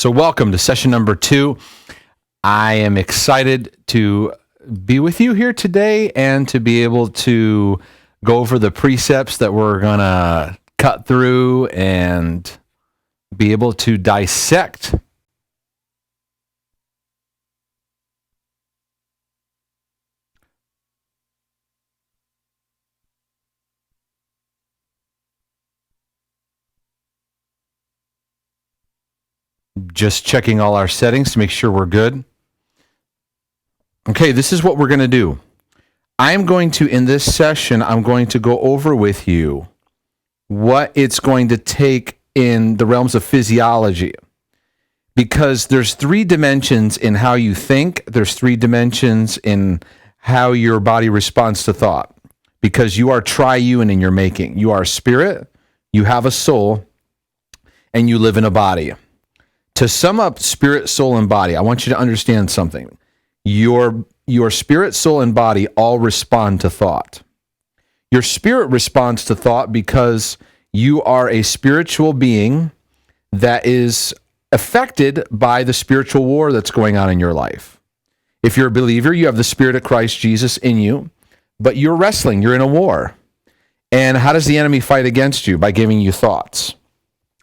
So welcome to session number 2. I am excited to be with you here today and to be able to go over the precepts that we're going to cut through and be able to dissect just checking all our settings to make sure we're good. Okay, this is what we're going to do. I'm going to, in this session, I'm going to go over with you what it's going to take in the realms of physiology. Because there's 3 dimensions in how you think, there's 3 dimensions in how your body responds to thought. Because you are triune in your making. You are a spirit, you have a soul, and you live in a body. To sum up spirit, soul, and body, I want you to understand something. Your spirit, soul, and body all respond to thought. Your spirit responds to thought because you are a spiritual being that is affected by the spiritual war that's going on in your life. If you're a believer, you have the Spirit of Christ Jesus in you, but you're wrestling, you're in a war. And how does the enemy fight against you? By giving you thoughts.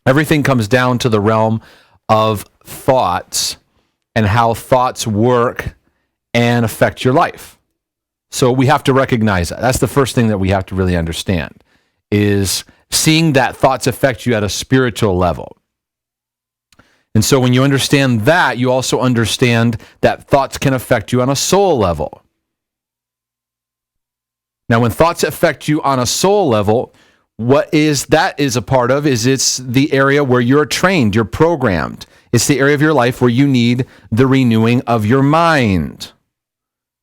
Everything comes down to the realm of thoughts and how thoughts work and affect your life. So we have to recognize that. That's the first thing that we have to really understand, is seeing that thoughts affect you at a spiritual level. And so when you understand that, you also understand that thoughts can affect you on a soul level. Now, when thoughts affect you on a soul level, what is that is a part of is it's the area where you're trained, you're programmed. It's the area of your life where you need the renewing of your mind.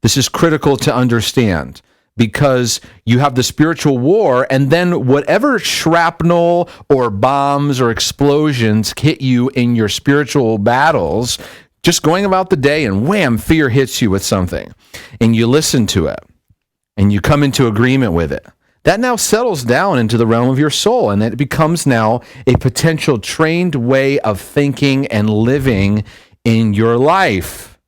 This is critical to understand because you have the spiritual war, and then whatever shrapnel or bombs or explosions hit you in your spiritual battles, just going about the day and wham, fear hits you with something, and you listen to it, and you come into agreement with it. That now settles down into the realm of your soul, and it becomes now a potential trained way of thinking and living in your life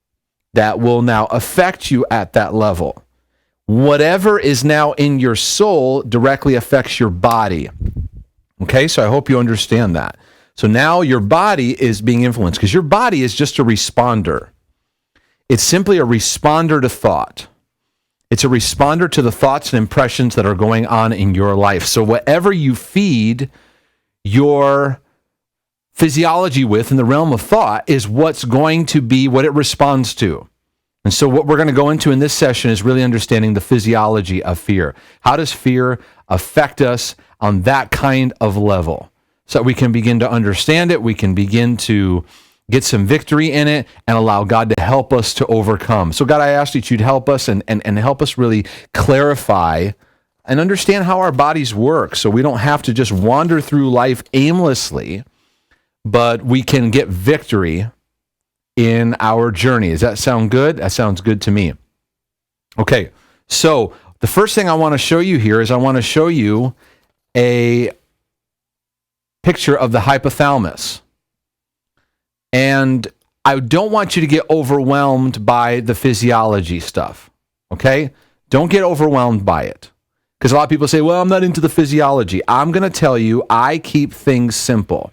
that will now affect you at that level. Whatever is now in your soul directly affects your body. Okay, so I hope you understand that. So now your body is being influenced because your body is just a responder. It's simply a responder to thought. It's a responder to the thoughts and impressions that are going on in your life. So whatever you feed your physiology with in the realm of thought is what's going to be what it responds to. And so what we're going to go into in this session is really understanding the physiology of fear. How does fear affect us on that kind of level? So that we can begin to understand it, we can begin to get some victory in it, and allow God to help us to overcome. So God, I ask that you'd help us and help us really clarify and understand how our bodies work so we don't have to just wander through life aimlessly, but we can get victory in our journey. Does that sound good? That sounds good to me. Okay, so the first thing I want to show you here is I want to show you a picture of the hypothalamus. And I don't want you to get overwhelmed by the physiology stuff, okay? Don't get overwhelmed by it. Because a lot of people say, well, I'm not into the physiology. I'm going to tell you, I keep things simple.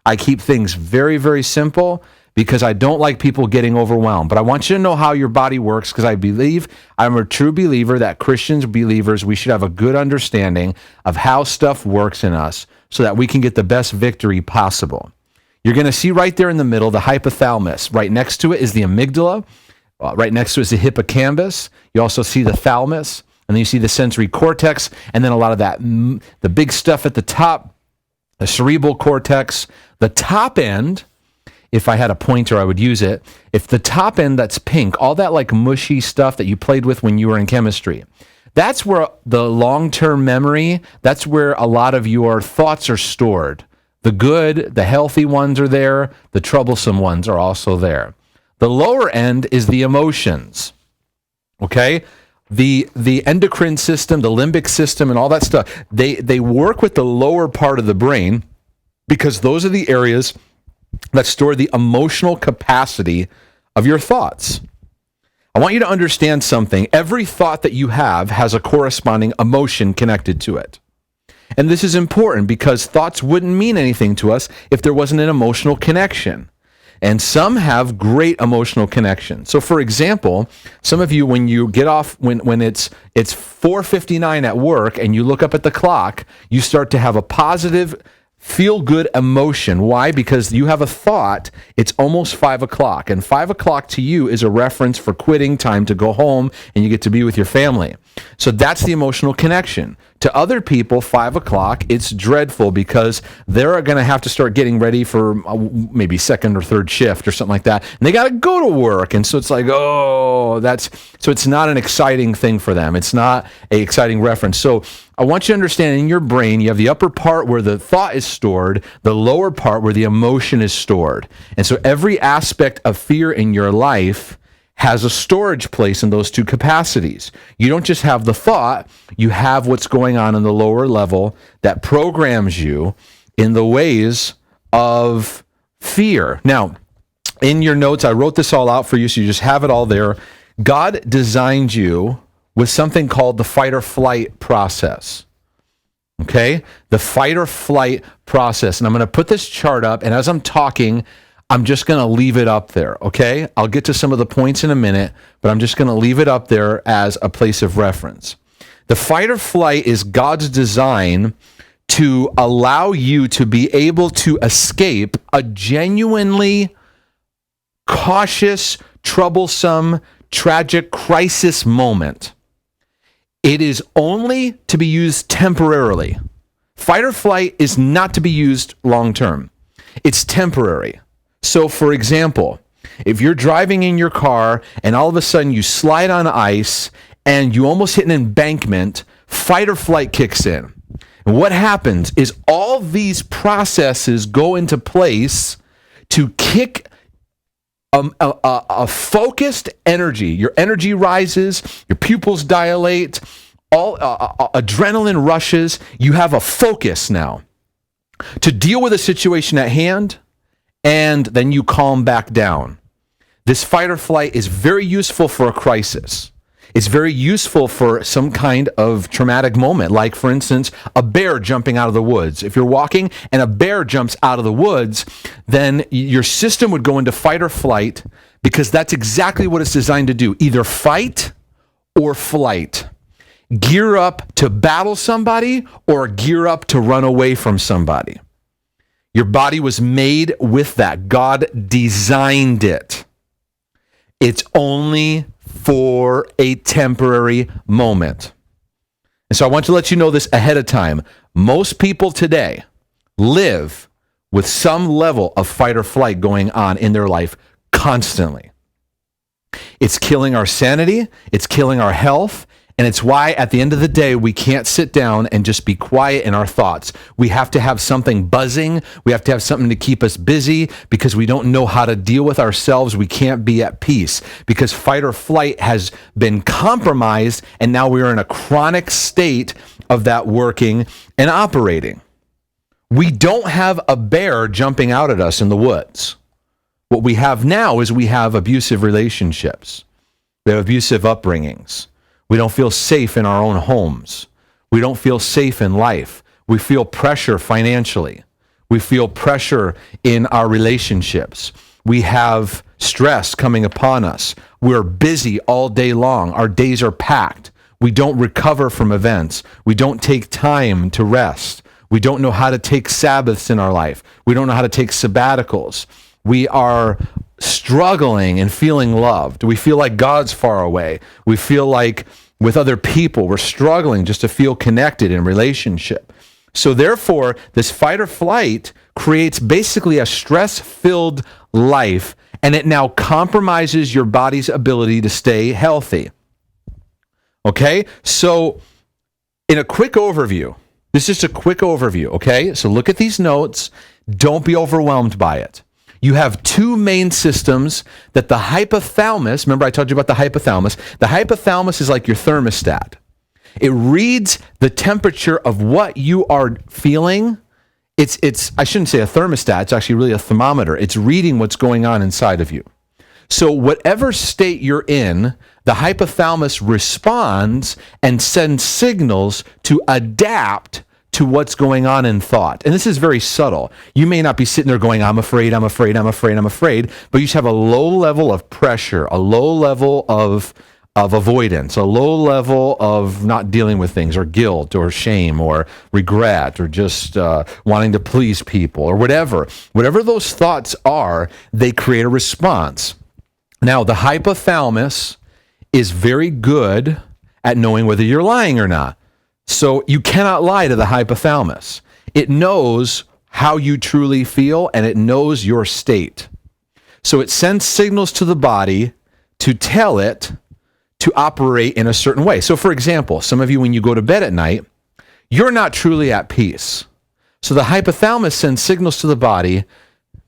I keep things very, very simple because I don't like people getting overwhelmed. But I want you to know how your body works because I'm a true believer that Christians, believers, we should have a good understanding of how stuff works in us so that we can get the best victory possible. You're going to see right there in the middle, the hypothalamus. Right next to it is the amygdala. Right next to it is the hippocampus. You also see the thalamus, and then you see the sensory cortex, and then a lot of that, the big stuff at the top, the cerebral cortex. The top end, if I had a pointer, I would use it. If the top end that's pink, all that like mushy stuff that you played with when you were in chemistry, that's where the long-term memory, that's where a lot of your thoughts are stored. The good, the healthy ones are there. The troublesome ones are also there. The lower end is the emotions, okay? The endocrine system, the limbic system, and all that stuff, they work with the lower part of the brain because those are the areas that store the emotional capacity of your thoughts. I want you to understand something. Every thought that you have has a corresponding emotion connected to it. And this is important because thoughts wouldn't mean anything to us if there wasn't an emotional connection. And some have great emotional connection. So for example, some of you, when you get off, when it's 4:59 at work and you look up at the clock, you start to have a positive, feel-good emotion. Why? Because you have a thought, it's almost 5 o'clock. And 5 o'clock to you is a reference for quitting, time to go home, and you get to be with your family. So that's the emotional connection. To other people, 5 o'clock, it's dreadful because they're going to have to start getting ready for maybe second or third shift or something like that. And they got to go to work. And so it's like, so it's not an exciting thing for them. It's not an exciting reference. So I want you to understand, in your brain, you have the upper part where the thought is stored, the lower part where the emotion is stored. And so every aspect of fear in your life has a storage place in those two capacities. You don't just have the thought, you have what's going on in the lower level that programs you in the ways of fear. Now, in your notes, I wrote this all out for you, so you just have it all there. God designed you with something called the fight or flight process. Okay? The fight or flight process. And I'm going to put this chart up, and as I'm talking, I'm just going to leave it up there, okay? I'll get to some of the points in a minute, but I'm just going to leave it up there as a place of reference. The fight or flight is God's design to allow you to be able to escape a genuinely cautious, troublesome, tragic crisis moment. It is only to be used temporarily. Fight or flight is not to be used long term. It's temporary. So, for example, if you're driving in your car and all of a sudden you slide on ice and you almost hit an embankment, fight or flight kicks in. And what happens is all these processes go into place to kick a focused energy. Your energy rises, your pupils dilate, all adrenaline rushes. You have a focus now to deal with a situation at hand, and then you calm back down. This fight or flight is very useful for a crisis. It's very useful for some kind of traumatic moment, like, for instance, a bear jumping out of the woods. If you're walking and a bear jumps out of the woods, then your system would go into fight or flight because that's exactly what it's designed to do, either fight or flight. Gear up to battle somebody or gear up to run away from somebody. Your body was made with that. God designed it. It's only for a temporary moment. And so I want to let you know this ahead of time. Most people today live with some level of fight or flight going on in their life constantly. It's killing our sanity, it's killing our health, and it's why at the end of the day, we can't sit down and just be quiet in our thoughts. We have to have something buzzing. We have to have something to keep us busy because we don't know how to deal with ourselves. We can't be at peace because fight or flight has been compromised, and now we're in a chronic state of that working and operating. We don't have a bear jumping out at us in the woods. What we have now is we have abusive relationships. We have abusive upbringings. We don't feel safe in our own homes. We don't feel safe in life. We feel pressure financially. We feel pressure in our relationships. We have stress coming upon us. We're busy all day long. Our days are packed. We don't recover from events. We don't take time to rest. We don't know how to take Sabbaths in our life. We don't know how to take sabbaticals. We are struggling and feeling loved. We feel like God's far away. We feel like with other people, we're struggling just to feel connected in relationship. So therefore, this fight or flight creates basically a stress-filled life, and it now compromises your body's ability to stay healthy. Okay? So in a quick overview, this is just a quick overview, okay? So look at these notes. Don't be overwhelmed by it. You have two main systems that the hypothalamus, remember I told you about the hypothalamus? The hypothalamus is like your thermostat. It reads the temperature of what you are feeling it's I shouldn't say a thermostat, it's actually really a thermometer. It's reading what's going on inside of you. So whatever state you're in, the hypothalamus responds and sends signals to adapt to what's going on in thought. And this is very subtle. You may not be sitting there going, I'm afraid, I'm afraid, I'm afraid, I'm afraid, but you just have a low level of pressure, a low level of avoidance, a low level of not dealing with things, or guilt or shame or regret, or just wanting to please people, or whatever. Whatever those thoughts are, they create a response. Now, the hypothalamus is very good at knowing whether you're lying or not. So you cannot lie to the hypothalamus. It knows how you truly feel, and it knows your state. So it sends signals to the body to tell it to operate in a certain way. So for example, some of you, when you go to bed at night, you're not truly at peace. So the hypothalamus sends signals to the body,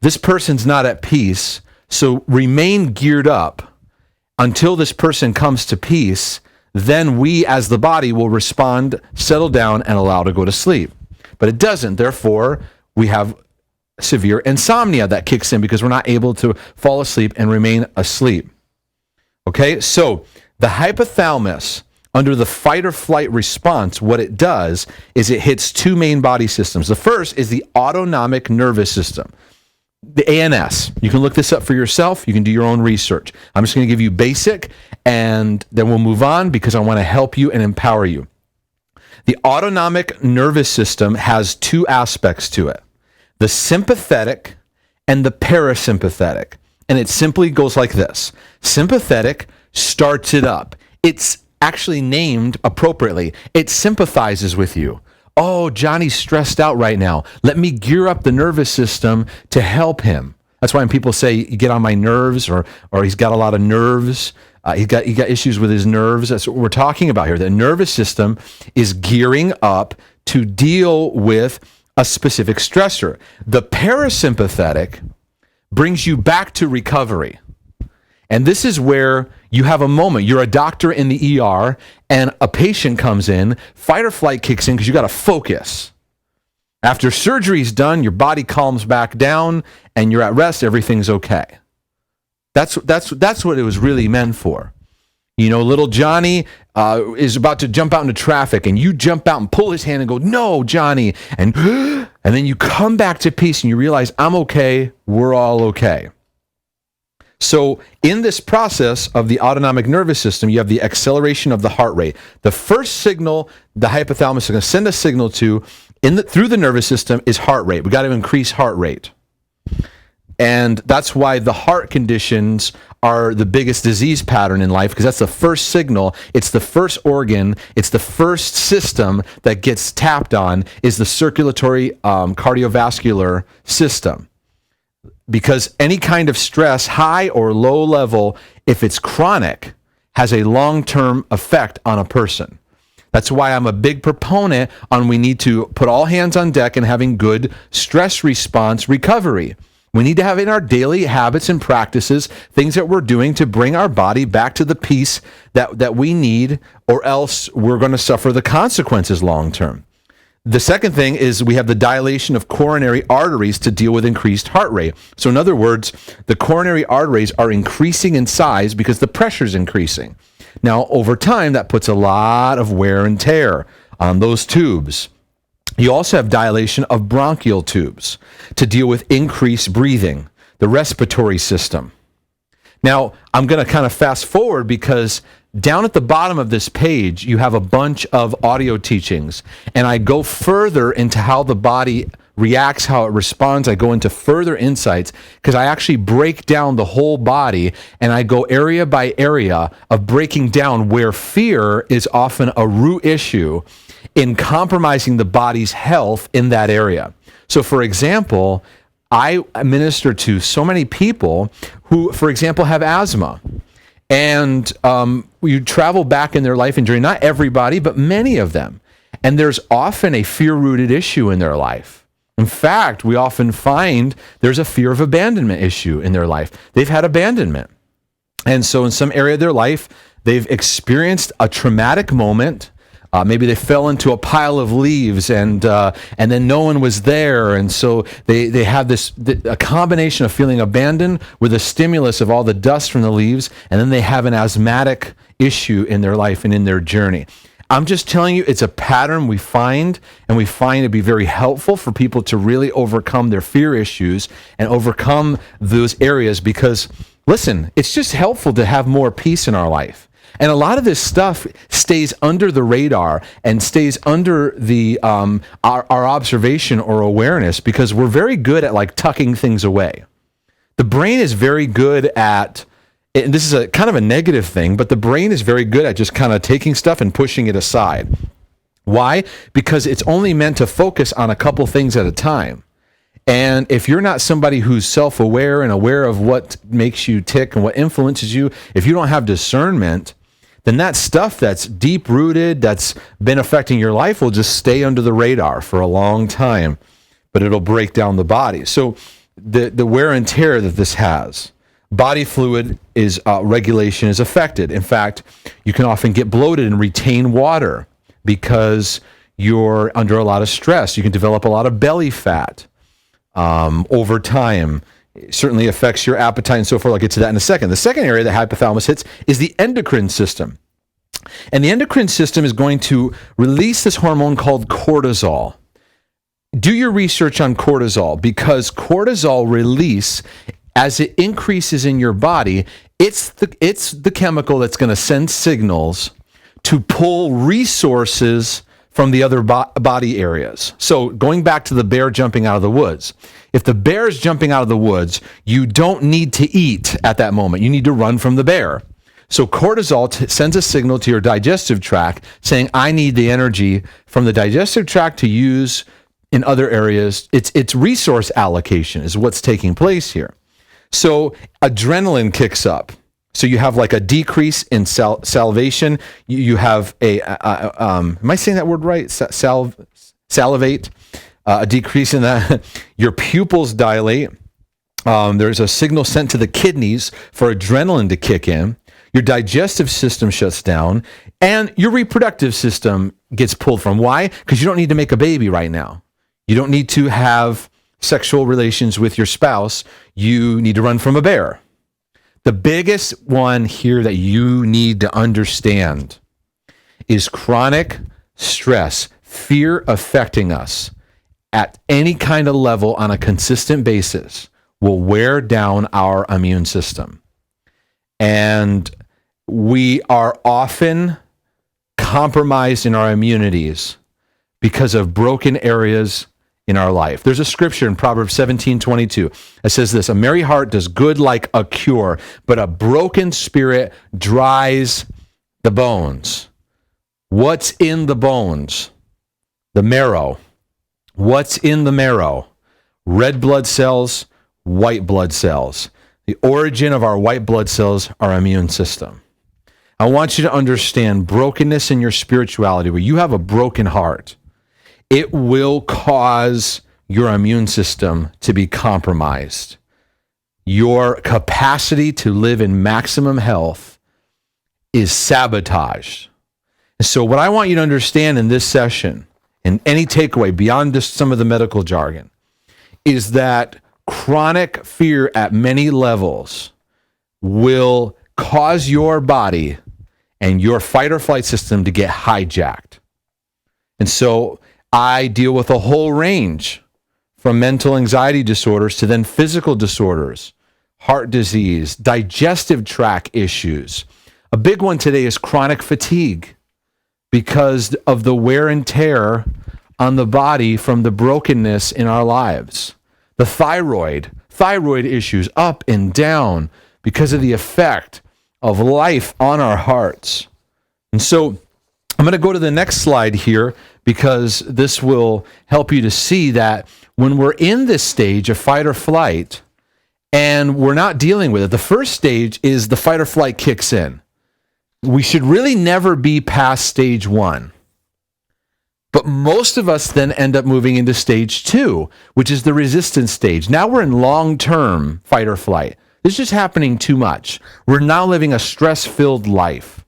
this person's not at peace, so remain geared up until this person comes to peace. Then we as the body will respond, settle down, and allow to go to sleep. But it doesn't. Therefore, we have severe insomnia that kicks in because we're not able to fall asleep and remain asleep. Okay, so the hypothalamus, under the fight or flight response, what it does is it hits two main body systems. The first is the autonomic nervous system, the ANS. You can look this up for yourself. You can do your own research. I'm just going to give you basic, and then we'll move on because I want to help you and empower you. The autonomic nervous system has two aspects to it, the sympathetic and the parasympathetic. And it simply goes like this. Sympathetic starts it up. It's actually named appropriately. It sympathizes with you. Oh, Johnny's stressed out right now. Let me gear up the nervous system to help him. That's why when people say you get on my nerves, or he's got a lot of nerves, he got issues with his nerves. That's what we're talking about here. The nervous system is gearing up to deal with a specific stressor. The parasympathetic brings you back to recovery. And this is where you have a moment. You're a doctor in the ER, and a patient comes in, fight or flight kicks in because you got to focus. After surgery's done, your body calms back down, and you're at rest. Everything's okay. That's what it was really meant for. You know, little Johnny is about to jump out into traffic, and you jump out and pull his hand and go, "No, Johnny," and then you come back to peace, and you realize, "I'm okay. We're all okay." So in this process of the autonomic nervous system, you have the acceleration of the heart rate. The first signal the hypothalamus is going to send a signal to through the nervous system is heart rate. We got to increase heart rate. And that's why the heart conditions are the biggest disease pattern in life, because that's the first signal. It's the first organ. It's the first system that gets tapped on, is the circulatory cardiovascular system. Because any kind of stress, high or low level, if it's chronic, has a long-term effect on a person. That's why I'm a big proponent on we need to put all hands on deck and having good stress response recovery. We need to have in our daily habits and practices things that we're doing to bring our body back to the peace that we need, or else we're going to suffer the consequences long-term. The second thing is we have the dilation of coronary arteries to deal with increased heart rate. So in other words, the coronary arteries are increasing in size because the pressure is increasing. Now, over time, that puts a lot of wear and tear on those tubes. You also have dilation of bronchial tubes to deal with increased breathing, the respiratory system. Now, I'm going to kind of fast forward because down at the bottom of this page, you have a bunch of audio teachings, and I go further into how the body reacts, how it responds. I go into further insights because I actually break down the whole body, and I go area by area of breaking down where fear is often a root issue in compromising the body's health in that area. So, for example, I minister to so many people who, for example, have asthma. And you travel back in their life and journey, not everybody, but many of them. And there's often a fear-rooted issue in their life. In fact, we often find there's a fear of abandonment issue in their life. They've had abandonment. And so in some area of their life, they've experienced a traumatic moment Maybe they fell into a pile of leaves, and then no one was there, and so they have a combination of feeling abandoned with a stimulus of all the dust from the leaves, and then they have an asthmatic issue in their life and in their journey. I'm just telling you, it's a pattern we find, and we find it to be very helpful for people to really overcome their fear issues and overcome those areas because, listen, it's just helpful to have more peace in our life. And a lot of this stuff stays under the radar and stays under the our observation or awareness because we're very good at like tucking things away. The brain is very good at, and this is a kind of a negative thing, but the brain is very good at just kind of taking stuff and pushing it aside. Why? Because it's only meant to focus on a couple things at a time. And if you're not somebody who's self-aware and aware of what makes you tick and what influences you, if you don't have discernment, then that stuff that's deep-rooted, that's been affecting your life will just stay under the radar for a long time, but it'll break down the body. So the wear and tear that this has, body fluid is regulation is affected. In fact, you can often get bloated and retain water because you're under a lot of stress. You can develop a lot of belly fat over time. It certainly affects your appetite and so forth. I'll get to that in a second. The second area that hypothalamus hits is the endocrine system. And the endocrine system is going to release this hormone called cortisol. Do your research on cortisol because cortisol release, as it increases in your body, it's the chemical that's going to send signals to pull resources from the other body areas. So going back to the bear jumping out of the woods, if the bear is jumping out of the woods, you don't need to eat at that moment. You need to run from the bear. So cortisol sends a signal to your digestive tract saying, I need the energy from the digestive tract to use in other areas. It's resource allocation is what's taking place here. So adrenaline kicks up. So you have like a decrease in salivation. You have am I saying that word right? Salivate. A decrease in that. Your pupils dilate. There's a signal sent to the kidneys for adrenaline to kick in. Your digestive system shuts down, and your reproductive system gets pulled from. Why? Because you don't need to make a baby right now. You don't need to have sexual relations with your spouse. You need to run from a bear. The biggest one here that you need to understand is chronic stress, fear affecting us at any kind of level on a consistent basis will wear down our immune system. And we are often compromised in our immunities because of broken areas in our life. There's a scripture in Proverbs 17:22 that says this: a merry heart does good like a cure, but a broken spirit dries the bones. What's in the bones? The marrow. What's in the marrow? Red blood cells, white blood cells. The origin of our white blood cells, our immune system. I want you to understand brokenness in your spirituality, where you have a broken heart. It will cause your immune system to be compromised. Your capacity to live in maximum health is sabotaged. And so what I want you to understand in this session, and any takeaway beyond just some of the medical jargon, is that chronic fear at many levels will cause your body and your fight or flight system to get hijacked. And so I deal with a whole range from mental anxiety disorders to then physical disorders, heart disease, digestive tract issues. A big one today is chronic fatigue because of the wear and tear on the body from the brokenness in our lives. The thyroid issues up and down because of the effect of life on our hearts. And so I'm going to go to the next slide here because this will help you to see that when we're in this stage of fight or flight and we're not dealing with it, the first stage is the fight or flight kicks in. We should really never be past stage one. But most of us then end up moving into stage two, which is the resistance stage. Now we're in long-term fight or flight. This is just happening too much. We're now living a stress-filled life.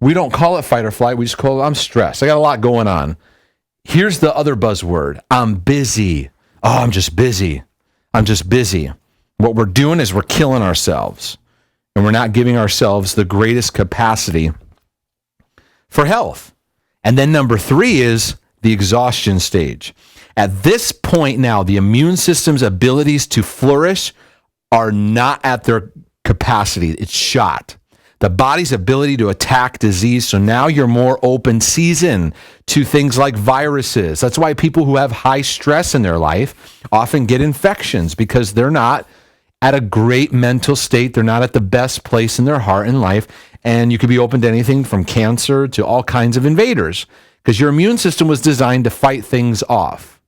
We don't call it fight or flight. We just call it, I'm stressed. I got a lot going on. Here's the other buzzword. I'm busy. Oh, I'm just busy. I'm just busy. What we're doing is we're killing ourselves, and we're not giving ourselves the greatest capacity for health. And then number 3 is the exhaustion stage. At this point now, the immune system's abilities to flourish are not at their capacity. It's shot. The body's ability to attack disease. So now you're more open season to things like viruses. That's why people who have high stress in their life often get infections, because they're not at a great mental state. They're not at the best place in their heart and life. And you could be open to anything from cancer to all kinds of invaders, because your immune system was designed to fight things off.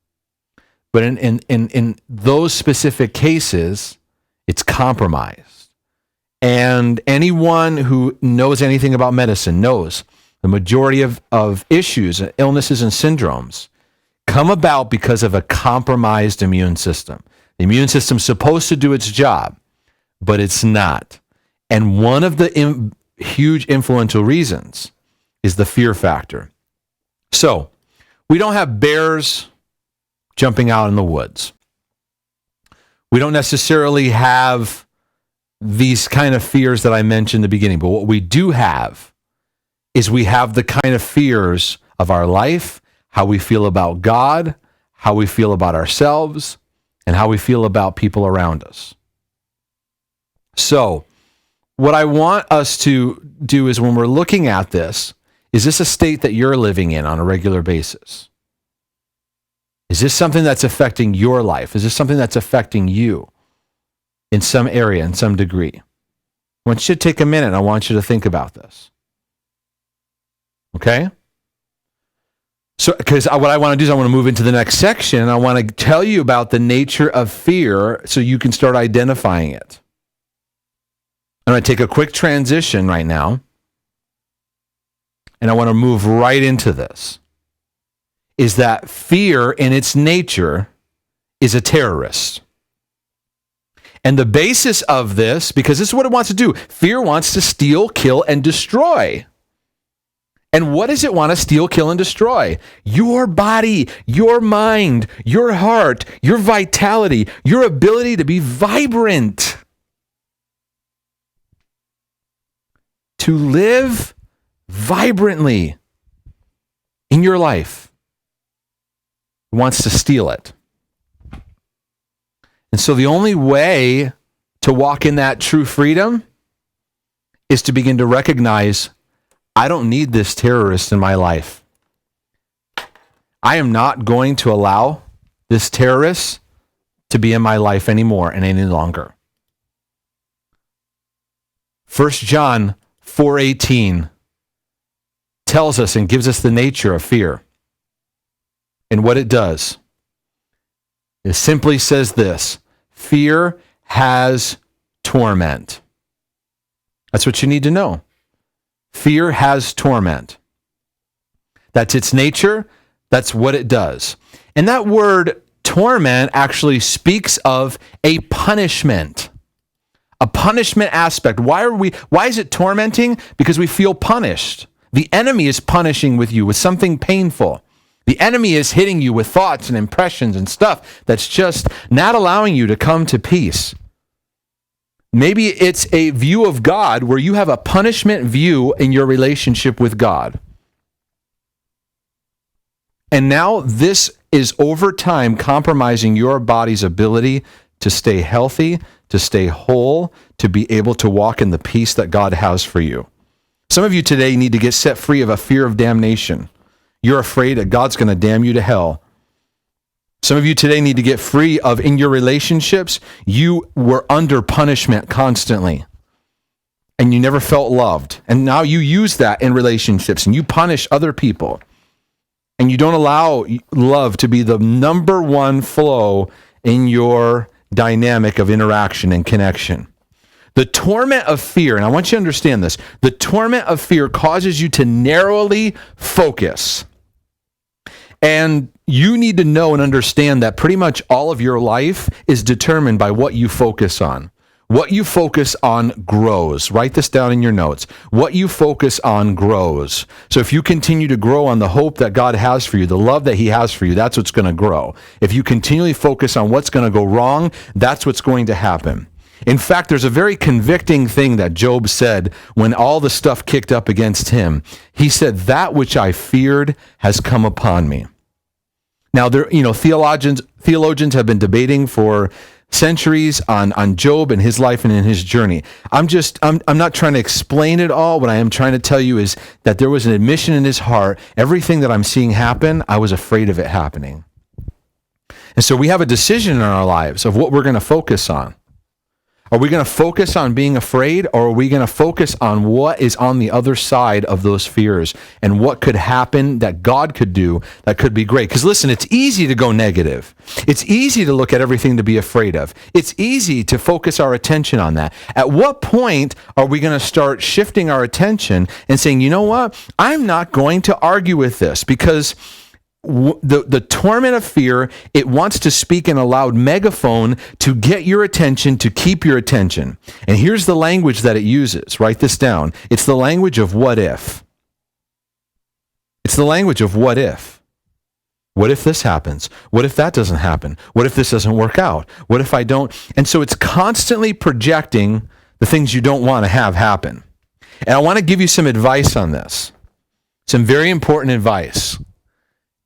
But in those specific cases, it's compromised. And anyone who knows anything about medicine knows the majority of issues, illnesses, and syndromes come about because of a compromised immune system. The immune system's supposed to do its job, but it's not. And one of the huge influential reasons is the fear factor. So we don't have bears jumping out in the woods. We don't necessarily have these kind of fears that I mentioned in the beginning. But what we do have is we have the kind of fears of our life, how we feel about God, how we feel about ourselves, and how we feel about people around us. So what I want us to do is, when we're looking at this, is this a state that you're living in on a regular basis? Is this something that's affecting your life? Is this something that's affecting you in some area, in some degree? I want you to take a minute and I want you to think about this. Okay? So, because what I want to do is I want to move into the next section, and I want to tell you about the nature of fear so you can start identifying it. I'm going to take a quick transition right now, and I want to move right into this. Is that fear in its nature is a terrorist. And the basis of this, because this is what it wants to do, fear wants to steal, kill, and destroy. And what does it want to steal, kill, and destroy? Your body, your mind, your heart, your vitality, your ability to be vibrant. To live vibrantly in your life. It wants to steal it. And so the only way to walk in that true freedom is to begin to recognize, I don't need this terrorist in my life. I am not going to allow this terrorist to be in my life anymore and any longer. 1 John 4:18 tells us and gives us the nature of fear. And what it does. It simply says this: fear has torment. That's what you need to know. Fear has torment. That's its nature. That's what it does. And that word torment actually speaks of a punishment. A punishment aspect. Why is it tormenting? Because we feel punished. The enemy is punishing with you with something painful. The enemy is hitting you with thoughts and impressions and stuff that's just not allowing you to come to peace. Maybe it's a view of God where you have a punishment view in your relationship with God. And now this is over time compromising your body's ability to stay healthy, to stay whole, to be able to walk in the peace that God has for you. Some of you today need to get set free of a fear of damnation. You're afraid that God's going to damn you to hell. Some of you today need to get free of, in your relationships, you were under punishment constantly. And you never felt loved. And now you use that in relationships and you punish other people. And you don't allow love to be the number one flow in your dynamic of interaction and connection. The torment of fear, and I want you to understand this, the torment of fear causes you to narrowly focus. And you need to know and understand that pretty much all of your life is determined by what you focus on. What you focus on grows. Write this down in your notes. What you focus on grows. So if you continue to grow on the hope that God has for you, the love that he has for you, that's what's going to grow. If you continually focus on what's going to go wrong, that's what's going to happen. In fact, there's a very convicting thing that Job said when all the stuff kicked up against him. He said, "That which I feared has come upon me." Now, theologians have been debating for centuries on Job and his life and in his journey. I'm not trying to explain it all. What I am trying to tell you is that there was an admission in his heart. Everything that I'm seeing happen, I was afraid of it happening. And so we have a decision in our lives of what we're going to focus on. Are we going to focus on being afraid, or are we going to focus on what is on the other side of those fears and what could happen that God could do that could be great? Because listen, it's easy to go negative. It's easy to look at everything to be afraid of. It's easy to focus our attention on that. At what point are we going to start shifting our attention and saying, you know what? I'm not going to argue with this, because the torment of fear, it wants to speak in a loud megaphone to get your attention, to keep your attention. And here's the language that it uses. Write this down. It's the language of what if. It's the language of what if. What if this happens? What if that doesn't happen? What if this doesn't work out? What if I don't? And so it's constantly projecting the things you don't want to have happen. And I want to give you some advice on this. Some very important advice.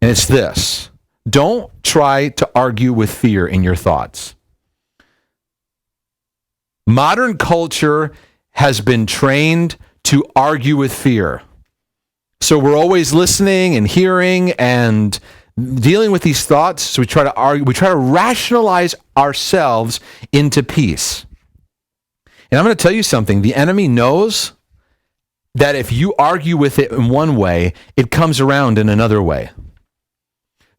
And it's this: don't try to argue with fear in your thoughts. Modern culture has been trained to argue with fear. So we're always listening and hearing and dealing with these thoughts. So we try to argue, we try to rationalize ourselves into peace. And I'm going to tell you something. The enemy knows that if you argue with it in one way, it comes around in another way.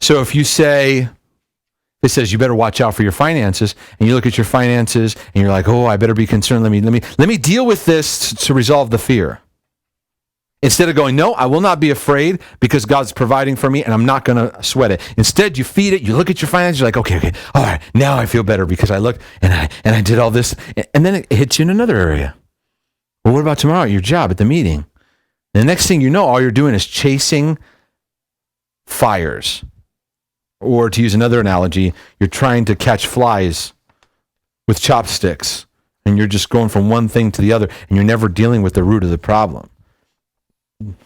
So if you say, it says you better watch out for your finances, and you look at your finances and you're like, oh, I better be concerned. Let me deal with this to resolve the fear. Instead of going, no, I will not be afraid because God's providing for me and I'm not going to sweat it. Instead, you feed it, you look at your finances, you're like, okay, all right, now I feel better because I looked and I did all this. And then it hits you in another area. Well, what about tomorrow at your job, at the meeting? And the next thing you know, all you're doing is chasing fires. Or to use another analogy, you're trying to catch flies with chopsticks, and you're just going from one thing to the other, and you're never dealing with the root of the problem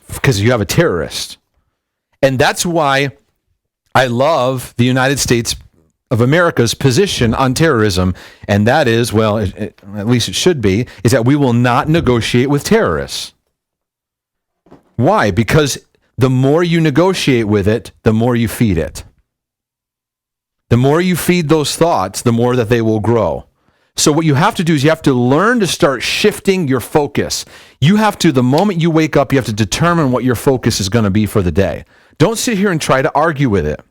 because you have a terrorist. And that's why I love the United States of America's position on terrorism, and that is, well, at least it should be, is that we will not negotiate with terrorists. Why? Because the more you negotiate with it, the more you feed it. The more you feed those thoughts, the more that they will grow. So what you have to do is you have to learn to start shifting your focus. You have to, the moment you wake up, you have to determine what your focus is going to be for the day. Don't sit here and try to argue with it.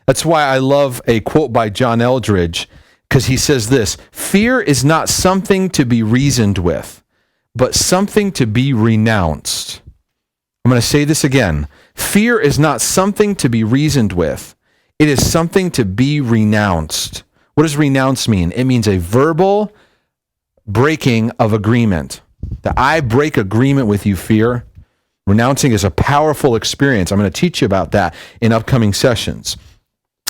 That's why I love a quote by John Eldredge, because he says this: fear is not something to be reasoned with, but something to be renounced. I'm going to say this again. Fear is not something to be reasoned with. It is something to be renounced. What does renounce mean? It means a verbal breaking of agreement. That I break agreement with you, fear. Renouncing is a powerful experience. I'm going to teach you about that in upcoming sessions.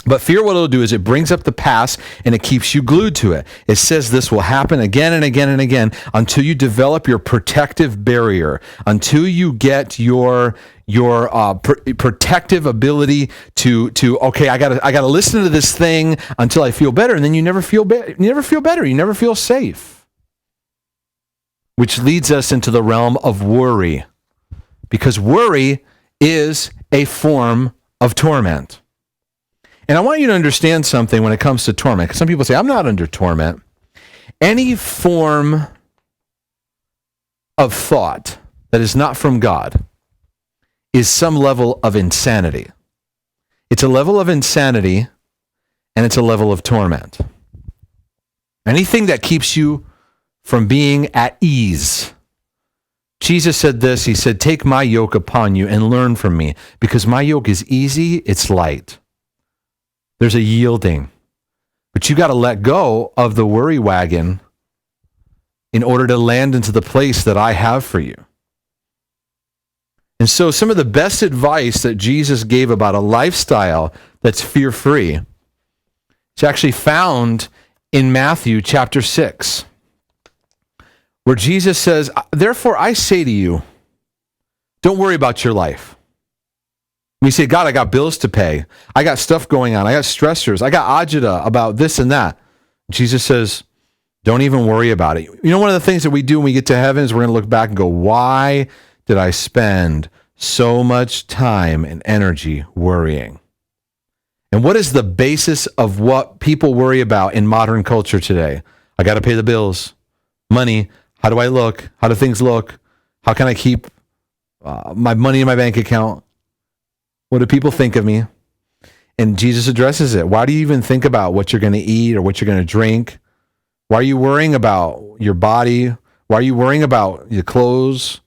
But fear, what it'll do is it brings up the past and it keeps you glued to it. It says this will happen again and again and again until you develop your protective barrier, until you get your protective ability to okay, I gotta listen to this thing until I feel better, and then you never feel better. You never feel safe, which leads us into the realm of worry, because worry is a form of torment. And I want you to understand something when it comes to torment, because some people say, I'm not under torment. Any form of thought that is not from God is some level of insanity. It's a level of insanity, and it's a level of torment. Anything that keeps you from being at ease. Jesus said this, he said, take my yoke upon you and learn from me, because my yoke is easy, it's light. There's a yielding. But you got to let go of the worry wagon in order to land into the place that I have for you. And so some of the best advice that Jesus gave about a lifestyle that's fear-free is actually found in Matthew chapter 6, where Jesus says, therefore I say to you, don't worry about your life. You say, God, I got bills to pay. I got stuff going on. I got stressors. I got agita about this and that. Jesus says, don't even worry about it. You know, one of the things that we do when we get to heaven is we're going to look back and go, why did I spend so much time and energy worrying? And what is the basis of what people worry about in modern culture today? I got to pay the bills, money. How do I look? How do things look? How can I keep my money in my bank account? What do people think of me? And Jesus addresses it. Why do you even think about what you're going to eat or what you're going to drink? Why are you worrying about your body? Why are you worrying about your clothes?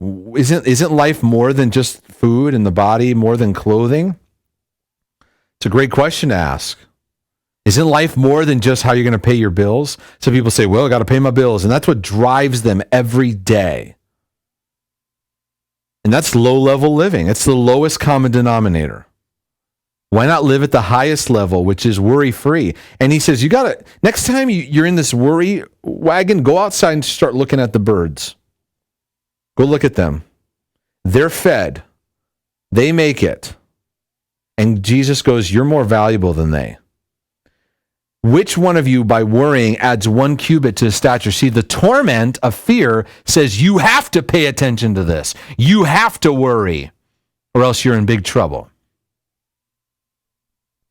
Isn't life more than just food and the body, more than clothing? It's a great question to ask. Isn't life more than just how you're going to pay your bills? Some people say, well, I got to pay my bills. And that's what drives them every day. And that's low-level living. It's the lowest common denominator. Why not live at the highest level, which is worry-free? And he says, next time you're in this worry wagon, go outside and start looking at the birds. Go look at them. They're fed. They make it. And Jesus goes, you're more valuable than they. Which one of you, by worrying, adds 1 cubit to his stature? See, the torment of fear says you have to pay attention to this. You have to worry, or else you're in big trouble.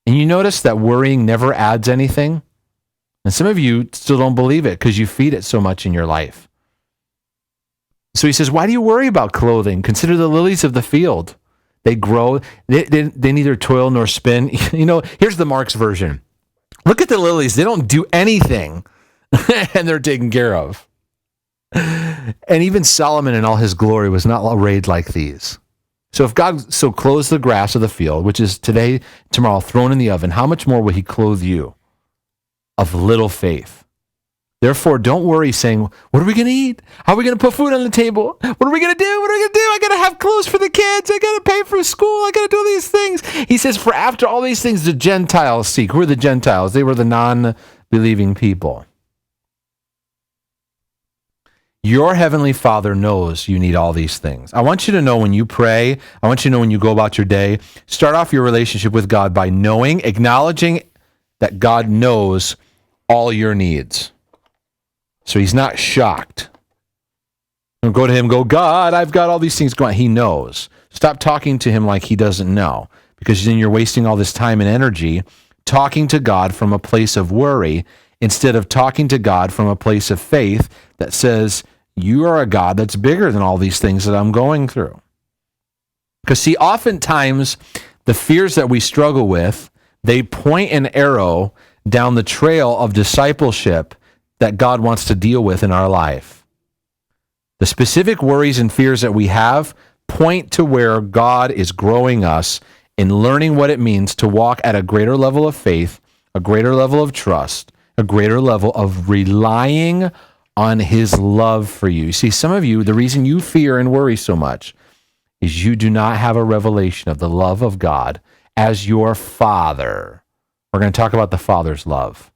And you notice that worrying never adds anything? And some of you still don't believe it because you feed it so much in your life. So he says, why do you worry about clothing? Consider the lilies of the field. They grow. They neither toil nor spin. You know, here's the Mark's version. Look at the lilies. They don't do anything, and they're taken care of. And even Solomon in all his glory was not arrayed like these. So if God so clothes the grass of the field, which is today, tomorrow, thrown in the oven, how much more will he clothe you of little faith? Therefore, don't worry saying, what are we going to eat? How are we going to put food on the table? What are we going to do? What are we going to do? I got to have clothes for the kids. I got to pay for school. I got to do these things. He says, for after all these things, the Gentiles seek. Who are the Gentiles? They were the non-believing people. Your heavenly Father knows you need all these things. I want you to know when you pray, I want you to know when you go about your day, start off your relationship with God by acknowledging that God knows all your needs. So he's not shocked. Don't go to him, go, God, I've got all these things going on. He knows. Stop talking to him like he doesn't know, because then you're wasting all this time and energy talking to God from a place of worry instead of talking to God from a place of faith that says, you are a God that's bigger than all these things that I'm going through. Because see, oftentimes the fears that we struggle with, they point an arrow down the trail of discipleship that God wants to deal with in our life. The specific worries and fears that we have point to where God is growing us in learning what it means to walk at a greater level of faith, a greater level of trust, a greater level of relying on his love for you. See, some of you, the reason you fear and worry so much is you do not have a revelation of the love of God as your Father. We're going to talk about the Father's love.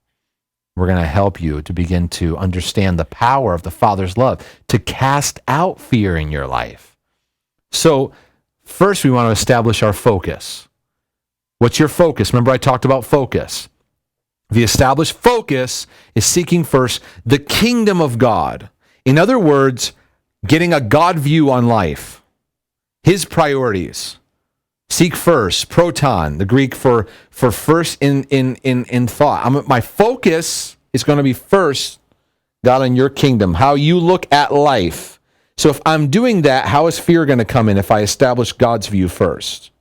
We're going to help you to begin to understand the power of the Father's love to cast out fear in your life. So first, we want to establish our focus. What's your focus? Remember, I talked about focus. The established focus is seeking first the kingdom of God. In other words, getting a God view on life, his priorities. Seek first, proton, the Greek for first in thought. My focus is going to be first, God, on your kingdom, how you look at life. So if I'm doing that, how is fear going to come in if I establish God's view first?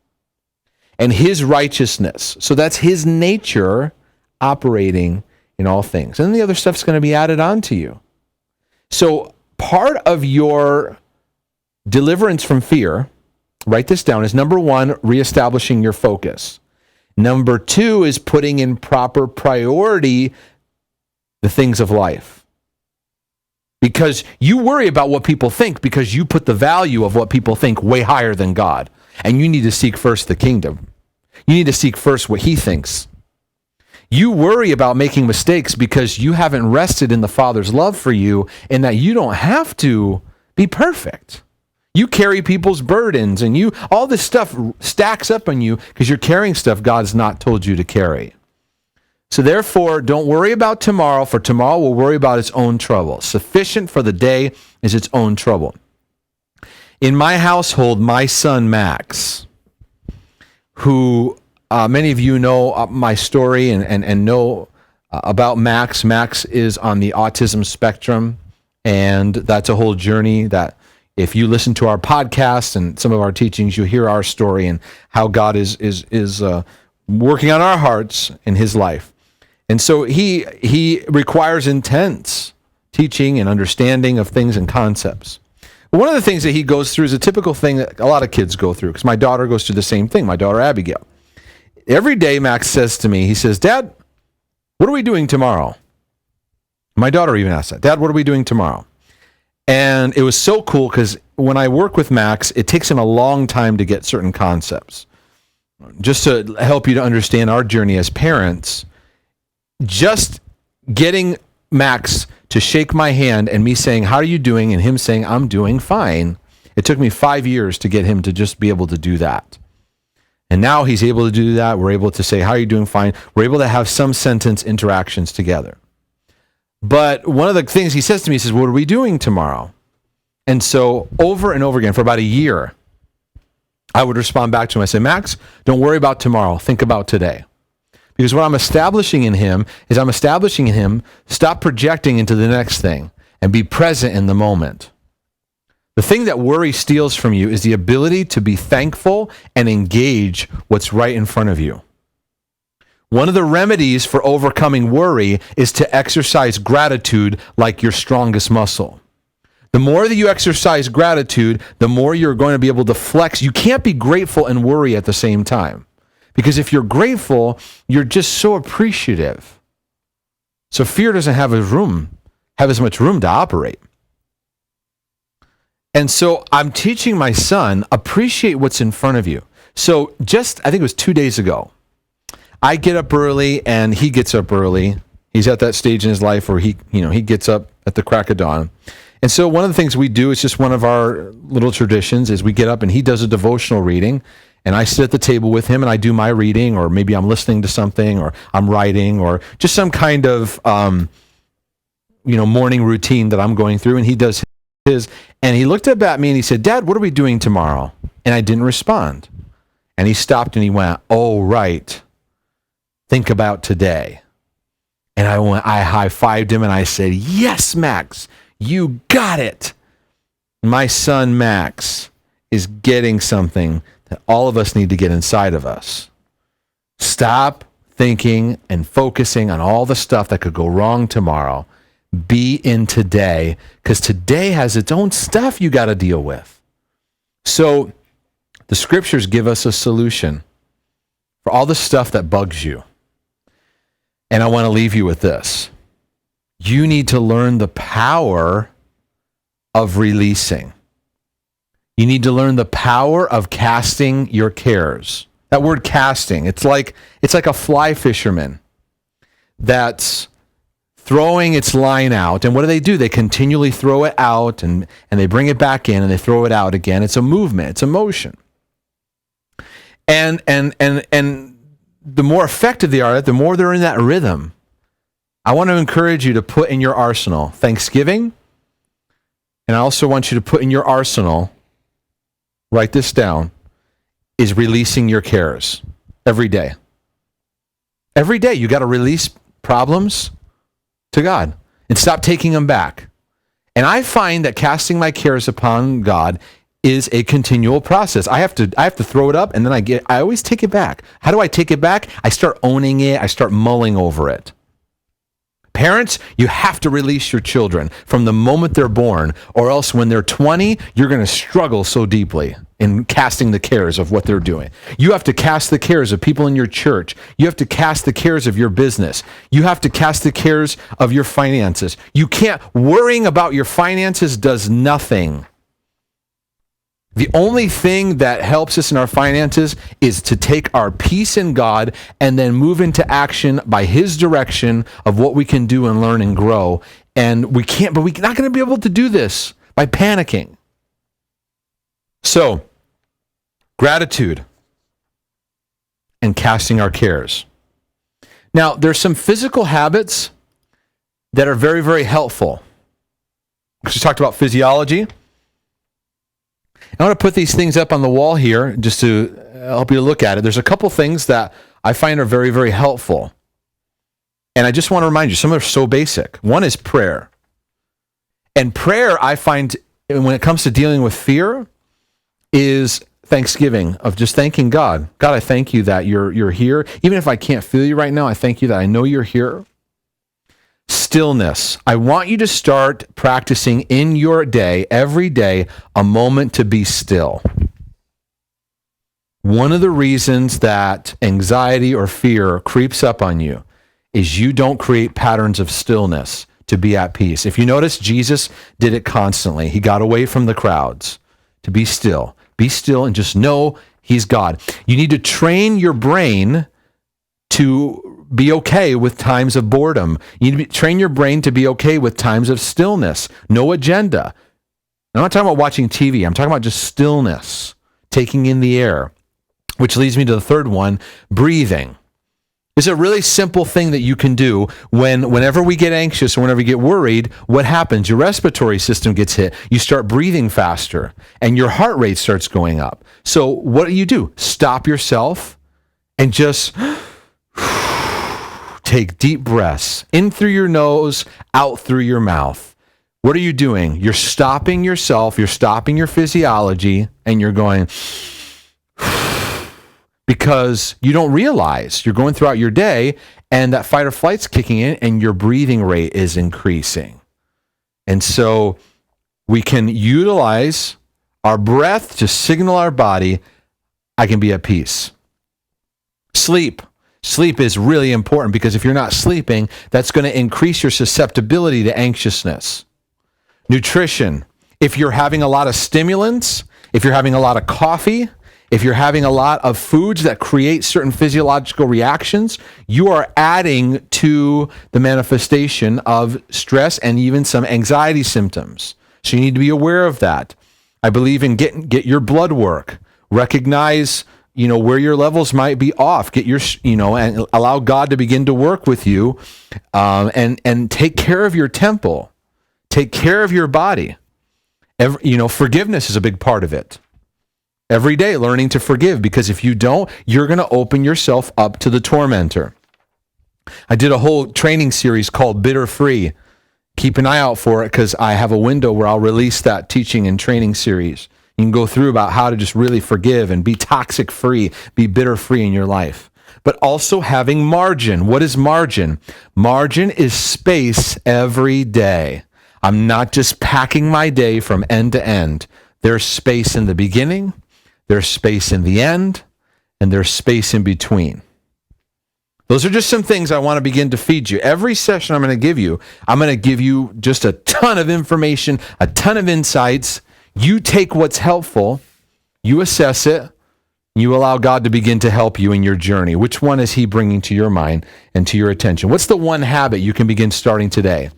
And his righteousness. So that's his nature operating in all things. And then the other stuff's going to be added on to you. So part of your deliverance from fear, write this down, is number one, reestablishing your focus. Number two is putting in proper priority the things of life. because you worry about what people think because you put the value of what people think way higher than God. And you need to seek first the kingdom. You need to seek first what he thinks. You worry about making mistakes because you haven't rested in the Father's love for you and that you don't have to be perfect. You carry people's burdens and all this stuff stacks up on you because you're carrying stuff God's not told you to carry. So therefore, don't worry about tomorrow, for tomorrow will worry about its own trouble. Sufficient for the day is its own trouble. In my household, my son Max, who many of you know my story and know about Max. Max is on the autism spectrum, and that's a whole journey that if you listen to our podcast and some of our teachings, you'll hear our story and how God is working on our hearts in his life. And so he requires intense teaching and understanding of things and concepts. But one of the things that he goes through is a typical thing that a lot of kids go through, because my daughter goes through the same thing, my daughter Abigail. Every day Max says to me, he says, "Dad, what are we doing tomorrow?" My daughter even asked that, "Dad, what are we doing tomorrow?" And it was so cool because when I work with Max, it takes him a long time to get certain concepts. Just to help you to understand our journey as parents, just getting Max to shake my hand and me saying, "How are you doing?" and him saying, "I'm doing fine." It took me 5 years to get him to just be able to do that. And now he's able to do that. We're able to say, "How are you doing?" "Fine." We're able to have some sentence interactions together. But one of the things he says to me, he says, "What are we doing tomorrow?" And so over and over again, for about a year, I would respond back to him. I say, "Max, don't worry about tomorrow. Think about today." Because what I'm establishing in him stop projecting into the next thing and be present in the moment. The thing that worry steals from you is the ability to be thankful and engage what's right in front of you. One of the remedies for overcoming worry is to exercise gratitude like your strongest muscle. The more that you exercise gratitude, the more you're going to be able to flex. You can't be grateful and worry at the same time. Because if you're grateful, you're just so appreciative. So fear doesn't have as much room to operate. And so I'm teaching my son, appreciate what's in front of you. So I think it was 2 days ago, I get up early and he gets up early. He's at that stage in his life where he gets up at the crack of dawn. And so one of the things we do, it's just one of our little traditions, is we get up and he does a devotional reading. And I sit at the table with him and I do my reading, or maybe I'm listening to something, or I'm writing, or just some kind of morning routine that I'm going through. And he does his. And he looked up at me and he said, "Dad, what are we doing tomorrow?" And I didn't respond. And he stopped and he went, "Oh, right. Think about today." And I high-fived him and I said, "Yes, Max, you got it." My son, Max, is getting something that all of us need to get inside of us. Stop thinking and focusing on all the stuff that could go wrong tomorrow. Be in today, because today has its own stuff you got to deal with. So the scriptures give us a solution for all the stuff that bugs you. And I want to leave you with this. You need to learn the power of releasing. You need to learn the power of casting your cares. That word casting, it's like a fly fisherman that's throwing its line out. And what do? They continually throw it out and they bring it back in and they throw it out again. It's a movement, it's a motion. And the more effective they are, the more they're in that rhythm. I want to encourage you to put in your arsenal Thanksgiving. And I also want you to put in your arsenal, write this down, is releasing your cares every day. Every day you got to release problems to God and stop taking them back. And I find that casting my cares upon God is a continual process. I have to throw it up and then I always take it back. How do I take it back? I start owning it. I start mulling over it. Parents, you have to release your children from the moment they're born, or else when they're 20, you're going to struggle so deeply in casting the cares of what they're doing. You have to cast the cares of people in your church. You have to cast the cares of your business. You have to cast the cares of your finances. You can't, worrying about your finances does nothing. The only thing that helps us in our finances is to take our peace in God and then move into action by His direction of what we can do and learn and grow. And we're not going to be able to do this by panicking. So, gratitude and casting our cares. Now, there's some physical habits that are very, very helpful. Because we talked about physiology. I want to put these things up on the wall here just to help you look at it. There's a couple things that I find are very, very helpful. And I just want to remind you, some are so basic. One is prayer. And prayer, I find, when it comes to dealing with fear, is thanksgiving, of just thanking God. God, I thank you that you're here. Even if I can't feel you right now, I thank you that I know you're here. Stillness. I want you to start practicing in your day, every day, a moment to be still. One of the reasons that anxiety or fear creeps up on you is you don't create patterns of stillness to be at peace. If you notice, Jesus did it constantly. He got away from the crowds to be still. Be still and just know He's God. You need to train your brain to be okay with times of boredom. You need to train your brain to be okay with times of stillness. No agenda. I'm not talking about watching TV. I'm talking about just stillness, taking in the air, which leads me to the third one, breathing. It's a really simple thing that you can do whenever we get anxious or whenever we get worried. What happens? Your respiratory system gets hit. You start breathing faster and your heart rate starts going up. So what do? Stop yourself and just take deep breaths in through your nose, out through your mouth. What are you doing? You're stopping yourself, you're stopping your physiology, and you're going, because you don't realize you're going throughout your day and that fight or flight's kicking in and your breathing rate is increasing. And so we can utilize our breath to signal our body, I can be at peace. Sleep. Sleep is really important because if you're not sleeping, that's going to increase your susceptibility to anxiousness. Nutrition. If you're having a lot of stimulants, if you're having a lot of coffee, if you're having a lot of foods that create certain physiological reactions, you are adding to the manifestation of stress and even some anxiety symptoms. So you need to be aware of that. I believe in get your blood work. Recognize where your levels might be off, get your, and allow God to begin to work with you, and take care of your temple, take care of your body. Forgiveness is a big part of it. Every day, learning to forgive, because if you don't, you're going to open yourself up to the tormentor. I did a whole training series called Bitter Free. Keep an eye out for it because I have a window where I'll release that teaching and training series. You can go through about how to just really forgive and be toxic free, be bitter free in your life. But also having margin. What is margin? Margin is space every day. I'm not just packing my day from end to end. There's space in the beginning, there's space in the end, and there's space in between. Those are just some things I want to begin to feed you. Every session I'm going to give you just a ton of information, a ton of insights. You take what's helpful, you assess it, you allow God to begin to help you in your journey. Which one is He bringing to your mind and to your attention? What's the one habit you can begin starting today?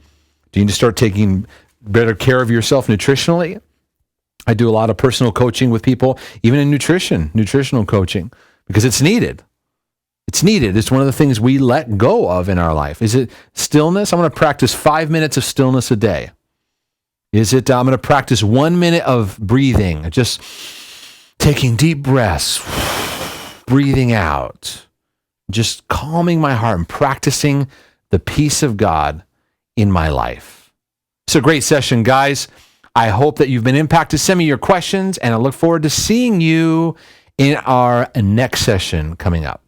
Do you need to start taking better care of yourself nutritionally? I do a lot of personal coaching with people, even in nutritional coaching, because it's needed. It's needed. It's one of the things we let go of in our life. Is it stillness? I'm going to practice 5 minutes of stillness a day. Is it, I'm going to practice 1 minute of breathing, just taking deep breaths, breathing out, just calming my heart and practicing the peace of God in my life. It's a great session, guys. I hope that you've been impacted. Send me your questions, and I look forward to seeing you in our next session coming up.